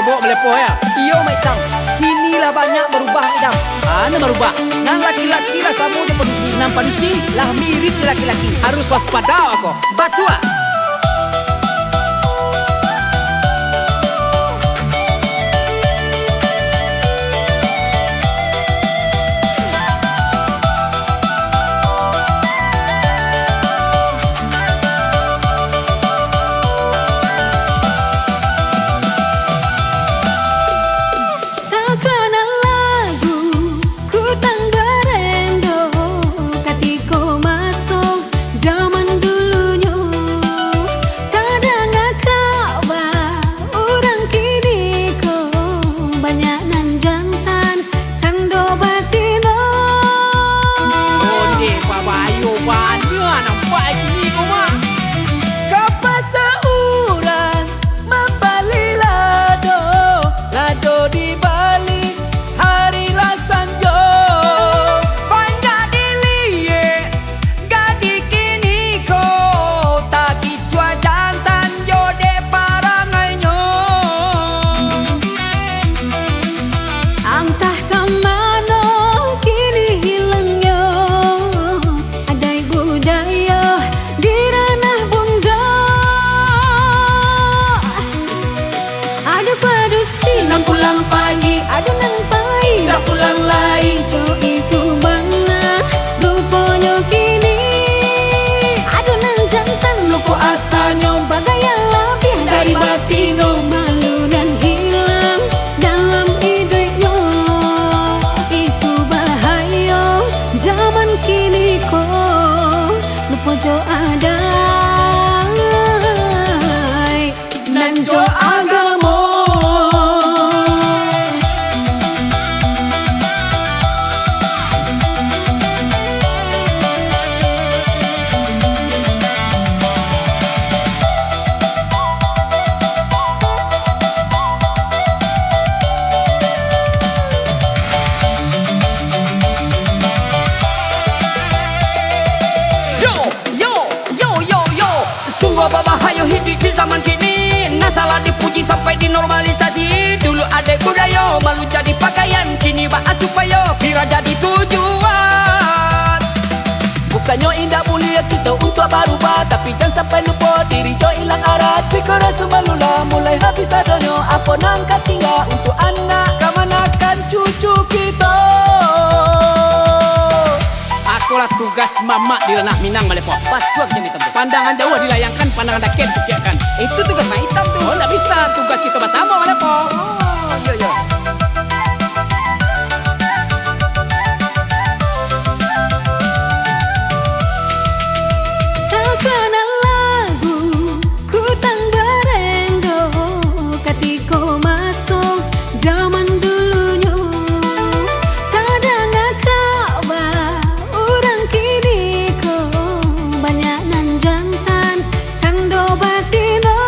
bawa melepoh ya. Iyo maitang, kinilah banyak berubah idam. Ana merubah. Nan laki-laki lah sama je panusi. Nan panusi lah mirip je laki-laki. Harus waspada aku. Batua. Pulang pagi, ada nang pai, dah pulang lagi. Jo itu mana rupanya kini? Ada nang jantan lupa asalnya, bagaya lebih dari batino. Malu dan hilang dalam hidupnya, itu bahaya zaman kini kok. Lupa jo ada nan jo agama. Bahaya hidup di zaman kini, nggak salah dipuji sampai dinormalisasi. Dulu ada budaya malu jadi pakaian, kini bahas supaya viral jadi tujuan. Bukannya indah mulia kita untuk berubah, tapi jangan sampai lupa diri jo hilang arah. Jika rasa malulah mulai habis adanya, apa nangkat tinggal untuk anak kemanakan cucu kita. Akulah tugas mamak di ranah Minang Malepoh. Batua jam hitam. Pandangan jauh dilayangkan, pandangan dekat dikirkan. Itu tugas mak hitam tuh. Oh, tak bisa. Tugas kita bersama Malepoh. Oh, iya iya. Tak kenal lagu, ku tang berendo, ketika masuk zaman dulunya. Tak dengar kabar orang kini kok, banyak nan jantan cando batino.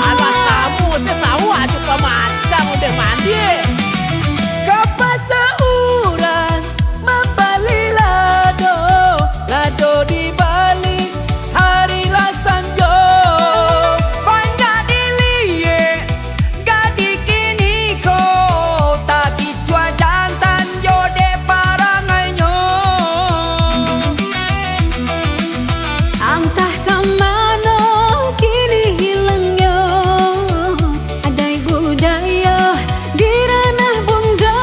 Alah samu, saya sawah juga macam udah mandi. Kapas seorang membali lado di balik hari lasanjo. Banyak dilihat gadis kini kok, tak kicua jantan jode parangainya. Entah kemana kini hilangnya, ada budaya di ranah bunda.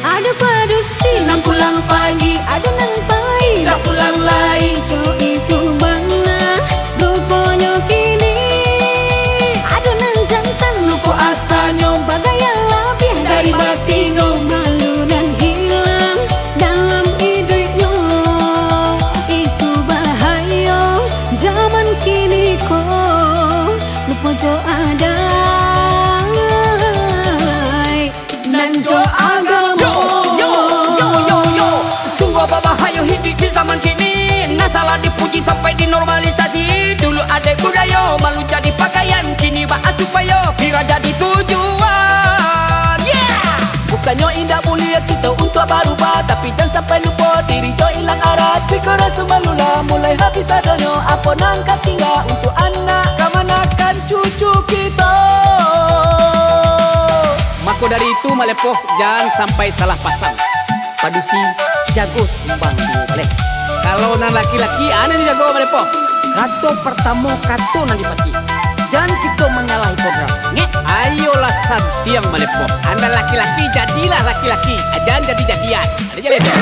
Ada padusi nang pulang pagi, ada nang pai, dah pulang lagi. Jo itu mana rupanya kini? Ada nang jantan lupa asalnya, bagaya lebih dari batino. Malu dan hilang dalam hidupnya, itu bahaya zaman kini kok. Lupa jo ada nan jo agama. Yo, sungguh berbahaya hidup di zaman kini, nggak salah dipuji sampai dinormalisasi. Dulu ada budaya malu jadi pakaian, kini bahas supaya viral jadi tujuan. Yeah. Bukannya indah mulia kita untuk berubah, tapi jangan sampai lupa diri jo hilang arah. Jika rasa malulah mulai habis adanya, apa nangkat tinggal untuk anak kemana Mako dari itu malepoh jangan sampai salah pasang. Padusi jago sumbang di balik. Kalau nan laki-laki aneh ni jago malepoh. Kato pertama kato nanti paci. Jangan kita menyalahi kodrat. Nge. Ayolah santiang malepoh. Anda laki-laki jadilah laki-laki. Jangan jadi-jadian. Ada jalan tu.